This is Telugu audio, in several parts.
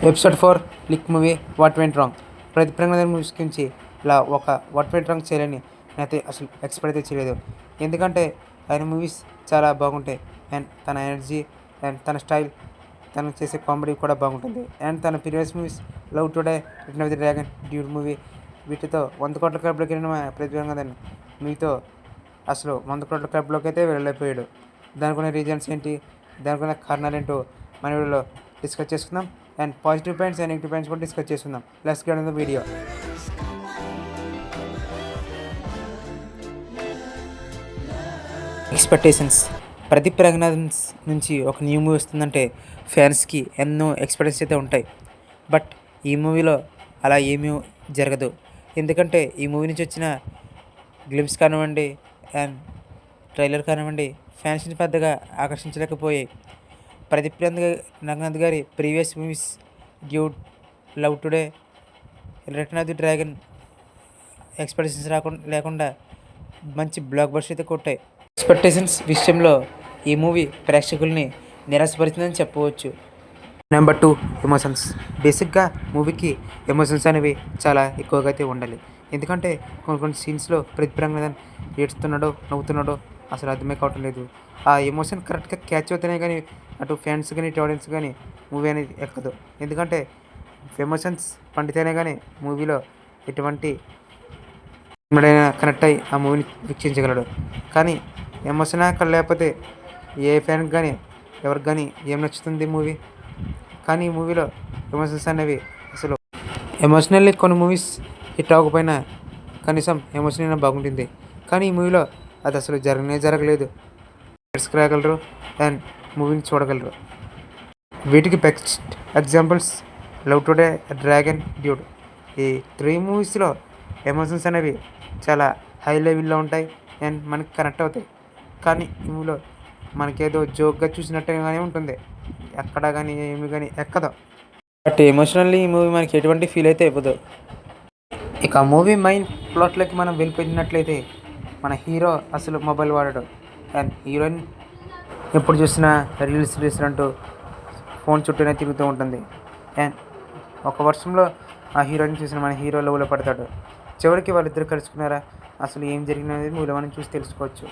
Episode 4 like movie what went wrong. ప్రతి ప్రంగనాథన్ మూవీస్ గురించి ఇలా ఒక వాట్ వెంట్ రాంగ్ చేయాలని నేనైతే అసలు ఎక్స్పెక్ట్ అయితే చేయలేదు. ఎందుకంటే ఆయన మూవీస్ చాలా బాగుంటాయి. అండ్ తన ఎనర్జీ అండ్ తన స్టైల్, తను చేసే కామెడీ కూడా బాగుంటుంది. అండ్ తన previous movies love today, return of the dragon, dude movie వీటితో 100 కోట్ల క్లబ్లోకి వెళ్ళిన ప్రతి ప్రంగనాథన్ మీతో అసలు 100 కోట్ల క్లబ్లోకి అయితే వెళ్ళిపోయాడు. దానికి ఉన్న రీజన్స్ ఏంటి, దానికి ఉన్న కారణాలు ఏంటో మన వీడియోలో డిస్కస్ చేసుకుందాం. And positive points and negative points కూడా డిస్కస్ చేస్తున్నాం. Let's get in the video. Expectations. Pradeep Ranganathan's నుంచి ఒక న్యూ మూవీ వస్తుందంటే ఫ్యాన్స్కి ఎన్నో ఎక్స్పెక్టేషన్స్ అయితే ఉంటాయి. బట్ ఈ మూవీలో అలా ఏమీ జరగదు. ఎందుకంటే ఈ మూవీ నుంచి వచ్చిన గ్లిమ్స్ కానివ్వండి అండ్ ట్రైలర్ కానివ్వండి ఫ్యాన్స్ని పెద్దగా ఆకర్షించలేకపోయాయి. ప్రదీప్ రంగనాథ్ గారి previous movies dude, love today, return of the dragon expectations లేకుండా మంచి బ్లాక్ బస్టర్ అయితే కొట్టాయి. ఎక్స్పెక్టేషన్స్ విషయంలో ఈ మూవీ ప్రేక్షకుల్ని నిరాశపరిచిందని చెప్పవచ్చు. Number 2 emotions. బేసిక్గా మూవీకి ఎమోషన్స్ అనేవి చాలా ఎక్కువగా అయితే ఉండాలి. ఎందుకంటే కొన్ని సీన్స్లో ప్రదీప్ రంగనాథన్ ఏడుస్తున్నాడో నవ్వుతున్నాడో అసలు అర్థమే కావటం లేదు. ఆ ఎమోషన్ కరెక్ట్గా క్యాచ్ అవుతేనే కానీ అటు ఫ్యాన్స్ కానీ ఇటు ఆడియన్స్ కానీ మూవీ అనేది ఎక్కదు. ఎందుకంటే ఎమోషన్స్ పండితేనే కానీ మూవీలో ఎటువంటి ఎప్పుడైనా కనెక్ట్ అయ్యి ఆ మూవీని వీక్షించగలడు. కానీ ఎమోషన్ అక్కడ లేకపోతే ఏ ఫ్యాన్కి కానీ ఎవరికి కానీ ఏం నచ్చుతుంది మూవీ. కానీ ఈ మూవీలో ఎమోషన్స్ అనేవి అసలు ఎమోషనల్లీ కొన్ని మూవీస్ హిట్ అవ్వకపోయినా కనీసం ఎమోషన్ అయినా బాగుంటుంది. కానీ ఈ మూవీలో అది అసలు జరగలేదు. రాగలరు అండ్ మూవీని చూడగలరు. వీటికి best examples love today, dragon, dude. ఈ 3 మూవీస్లో ఎమోషన్స్ అనేవి చాలా హై లెవెల్లో ఉంటాయి అండ్ మనకి కనెక్ట్ అవుతాయి. కానీ ఈ మూవీలో మనకేదో జోక్గా చూసినట్టుగానే ఉంటుంది. ఎక్కడ కానీ ఏమి కానీ ఎక్కదు. బట్ ఎమోషనల్లీ ఈ మూవీ మనకి ఎటువంటి ఫీల్ అయితే ఇవ్వదు. ఇక మూవీ మెయిన్ ప్లాట్లోకి మనం వెళ్ళిపోయినట్లయితే మన హీరో అసలు మొబైల్ వాడడు అండ్ హీరోయిన్ ఎప్పుడు చూసినా రీల్స్ అంటూ ఫోన్ చుట్టూనే తిరుగుతూ ఉంటుంది. అండ్ ఒక వర్షంలో ఆ హీరోయిన్ చూసిన మన హీరో లవ్లో పడతాడు. చివరికి వాళ్ళిద్దరు కలుసుకున్నారా, అసలు ఏం జరిగినది మూవీలో మనం చూసి తెలుసుకోవచ్చు.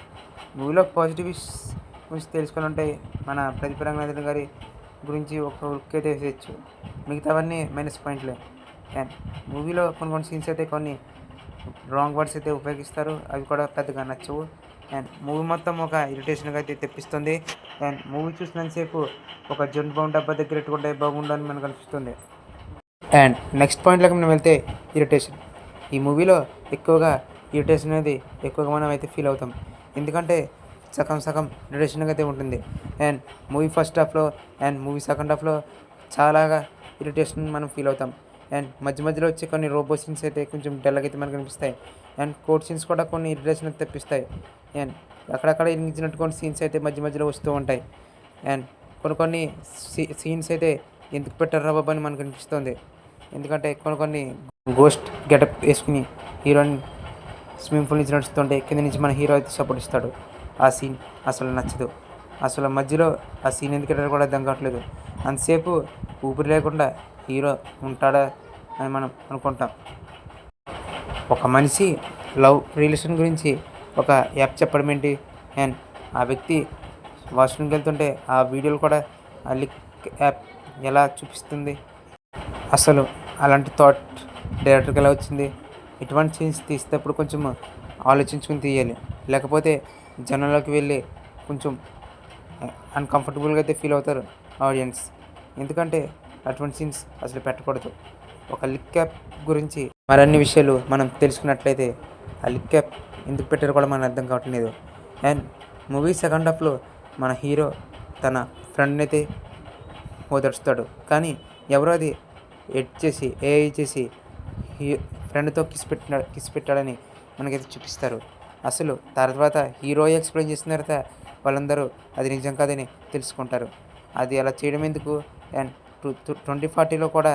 మూవీలో పాజిటివ్స్ గురించి తెలుసుకోవాలంటే మన ప్రదీప్ రంగనాథన్ గారి గురించి ఒక లుక్ అయితే వేసేయచ్చు. మిగతావన్నీ మైనస్ పాయింట్లే. అండ్ మూవీలో కొన్ని సీన్స్ అయితే కొన్ని రాంగ్ వర్డ్స్ అయితే ఉపయోగిస్తారు. అవి కూడా పెద్దగా నచ్చవు. అండ్ మూవీ మొత్తం ఒక ఇరిటేషన్గా అయితే తెప్పిస్తుంది. అండ్ మూవీ చూసినంతసేపు ఒక జొన్ బౌండ్ డబ్బా దగ్గర ఎట్టుకుంటే బాగుండని మనకు అనిపిస్తుంది. అండ్ నెక్స్ట్ పాయింట్లోకి మనం వెళ్తే ఇరిటేషన్. ఈ మూవీలో ఎక్కువగా ఇరిటేషన్ అనేది ఎక్కువగా మనం అయితే ఫీల్ అవుతాం. ఎందుకంటే సగం ఇరిటేషన్గా అయితే ఉంటుంది. అండ్ మూవీ ఫస్ట్ హాఫ్లో అండ్ మూవీ సెకండ్ హాఫ్లో చాలాగా ఇరిటేషన్ మనం ఫీల్ అవుతాం. అండ్ మధ్యలో వచ్చే కొన్ని రోబో సీన్స్ అయితే కొంచెం డల్గా అయితే మనకు కనిపిస్తాయి. అండ్ కోర్ట్ సీన్స్ కూడా కొన్ని ఇరిటేషన్ తెప్పిస్తాయి. అండ్ అక్కడక్కడ ఇరిగించినట్టు కొన్ని సీన్స్ అయితే మధ్యలో వస్తూ ఉంటాయి. అండ్ కొన్ని సీన్స్ అయితే ఎందుకు పెట్టారా బాబు అని మనకు అనిపిస్తుంది. ఎందుకంటే కొన్ని గోస్ట్ గెటప్ వేసుకుని హీరోయిన్ స్విమ్మింగ్ పూల్ నుంచి నడుస్తుంటే కింద నుంచి మన హీరో అయితే సపోర్ట్ ఇస్తాడు. ఆ సీన్ అసలు నచ్చదు. అసలు మధ్యలో ఆ సీన్ ఎందుకు పెట్టారో కూడా అర్థం కావట్లేదు. అంతసేపు ఊపిరి లేకుండా హీరో ఉంటాడా అని మనం అనుకుంటాం. ఒక మనిషి లవ్ రిలేషన్ గురించి ఒక యాప్ చెప్పడం ఏంటి, అండ్ ఆ వ్యక్తి వాష్రూమ్కి వెళ్తుంటే ఆ వీడియోలు కూడా ఆ లిక్ యాప్ ఎలా చూపిస్తుంది. అసలు అలాంటి థాట్ డైరెక్టర్కి ఎలా వచ్చింది. ఇటువంటి సీన్స్ తీసేటప్పుడు కొంచెం ఆలోచించుకుని తీయాలి. లేకపోతే జనంలోకి వెళ్ళి కొంచెం అన్కంఫర్టబుల్గా అయితే ఫీల్ అవుతారు ఆడియన్స్. ఎందుకంటే అటువంటి సీన్స్ అసలు పెట్టకూడదు. ఒక లిక్ క్యాప్ గురించి మరిన్ని విషయాలు మనం తెలుసుకున్నట్లయితే ఆ లిక్ క్యాప్ ఎందుకు పెట్టారో కూడా మనకు అర్థం కావట్లేదు. అండ్ మూవీ సెకండ్ హాఫ్లో మన హీరో తన ఫ్రెండ్ని అయితే ఓదర్చుతాడు. కానీ ఎవరో అది ఏఐ చేసి ఫ్రెండ్తో కిస్ పెట్టాడని మనకైతే చూపిస్తారు. అసలు తర్వాత హీరో ఎక్స్ప్లెయిన్ చేసిన తర్వాత వాళ్ళందరూ అది నిజం కాదని తెలుసుకుంటారు. అది అలా చేయడం ఎందుకు. అండ్ 2040లో కూడా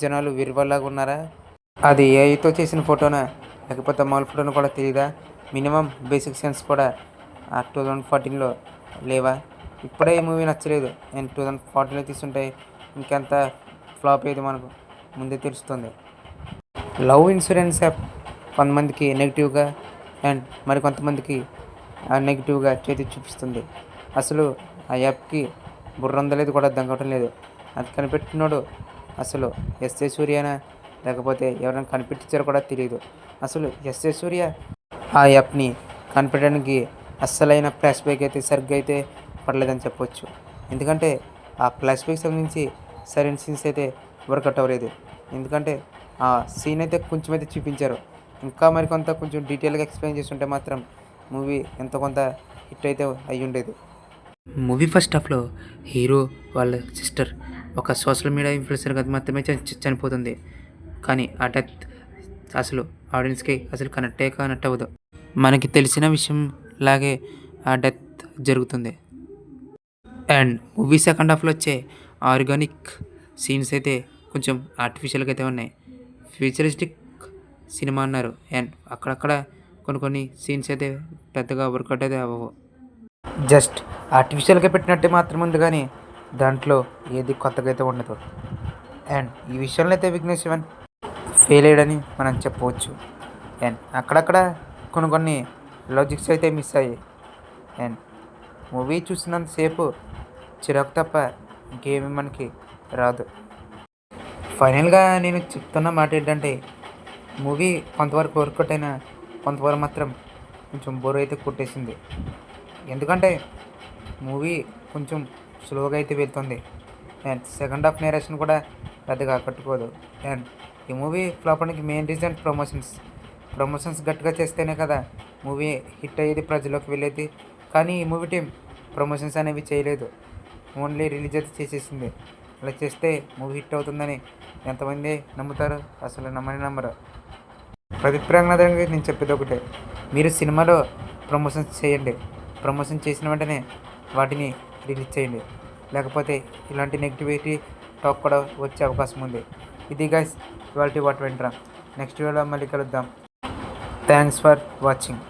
జనాలు విరివల్లాగా ఉన్నారా, అది ఏఐతో చేసిన ఫోటోనా లేకపోతే మామూలు ఫోటోను కూడా తెలియదా. మినిమం బేసిక్ సెన్స్ కూడా ఆ 2014లో లేవా. ఇప్పుడే ఈ మూవీ నచ్చలేదు అండ్ 2014లో తీసుంటే ఇంకెంత ఫ్లాప్ అయ్యేది మనకు ముందే తెలుస్తుంది. లవ్ ఇన్సూరెన్స్ యాప్ కొంతమందికి నెగిటివ్గా అండ్ మరి కొంతమందికి నెగిటివ్గా చేతి చూపిస్తుంది. అసలు ఆ యాప్కి బుర్ర ఉందో లేదో కూడా అర్థం కావటం లేదు. అది కనిపెట్టినోడు అసలు ఎస్ఏ సూర్యనా లేకపోతే ఎవరైనా కనిపెట్టించారో కూడా తెలియదు. అసలు ఎస్ఏ సూర్య ఆ యాప్ని కనిపెట్టడానికి అస్సలైన ఫ్లాష్ బ్యాక్ అయితే సరిగ్గా అయితే పడలేదని చెప్పొచ్చు. ఎందుకంటే ఆ ఫ్లాష్ బ్యాక్ సంబంధించి సరైన సీన్స్ అయితే వర్కౌట్ అవ్వలేదు. ఎందుకంటే ఆ సీన్ అయితే కొంచెం అయితే చూపించారు. ఇంకా మరికొంత కొంచెం డీటెయిల్గా ఎక్స్ప్లెయిన్ చేస్తుంటే మాత్రం మూవీ ఎంతో కొంత హిట్ అయితే అయ్యి ఉండేది. మూవీ ఫస్ట్ హాఫ్లో హీరో వాళ్ళ సిస్టర్ ఒక సోషల్ మీడియా ఇన్ఫ్లుయెన్సర్గా మాత్రమే చనిపోతుంది. కానీ ఆ డెత్ అసలు ఆడియన్స్కి అసలు కనెక్ట్ అవ్వదు. మనకి తెలిసిన విషయం లాగే ఆ డెత్ జరుగుతుంది. అండ్ మూవీ సెకండ్ హాఫ్లో వచ్చే ఆర్గానిక్ సీన్స్ అయితే కొంచెం ఆర్టిఫిషియల్గా అయితే ఉన్నాయి. ఫ్యూచరిస్టిక్ సినిమా అన్నారు అండ్ అక్కడక్కడ కొన్ని సీన్స్ అయితే పెద్దగా వర్కౌట్ అయితే అవ్వవు. జస్ట్ ఆర్టిఫిషియల్గా పెట్టినట్టే మాత్రం ఉంది కానీ దాంట్లో ఏది కొత్తగా అయితే ఉండదు. అండ్ ఈ విషయంలో అయితే విఘ్నేష్ శివన్ ఫెయిల్ అయ్యాడని మనం చెప్పవచ్చు. అండ్ అక్కడక్కడ కొన్ని లాజిక్స్ అయితే మిస్ అయ్యాయి. అండ్ మూవీ చూసినంతసేపు చిరాకు తప్ప ఇంకేమీ మనకి రాదు. ఫైనల్గా నేను చెప్తున్న మాట ఏంటంటే మూవీ కొంతవరకు వర్కౌట్ అయినా కొంతవరకు మాత్రం కొంచెం బోర్ అయితే కొట్టేసింది. ఎందుకంటే మూవీ కొంచెం స్లోగా అయితే వెళ్తుంది అండ్ సెకండ్ హాఫ్ నేరేషన్ కూడా పెద్దగా ఆకట్టుకోదు. అండ్ ఈ మూవీ ఫ్లాప్ అవడానికి మెయిన్ రీజన్ ప్రమోషన్స్ గట్టిగా చేస్తేనే కదా మూవీ హిట్ అయ్యేది, ప్రజల్లోకి వెళ్ళేది. కానీ ఈ మూవీ టీం ప్రమోషన్స్ అనేవి చేయలేదు, ఓన్లీ రిలీజ్ అయితే చేసేసింది. అలా చేస్తే మూవీ హిట్ అవుతుందని ఎంతమంది నమ్ముతారు? అసలు నమ్మరు. ప్రదీప్ రంగనాథన్ నేను చెప్పేది ఒకటే, మీరు సినిమాలో ప్రమోషన్స్ చేయండి, ప్రమోషన్ చేసిన వెంటనే వాటిని రిలీజ్ చేయండి. లేకపోతే ఇలాంటి నెగిటివిటీ టాక్ కూడా వచ్చే అవకాశం ఉంది. ఇది గైస్ ఇవాల్టి వాట్ వెంట్రా. నెక్స్ట్ వీడియోలో మళ్ళీ కలుద్దాం. Thanks for watching.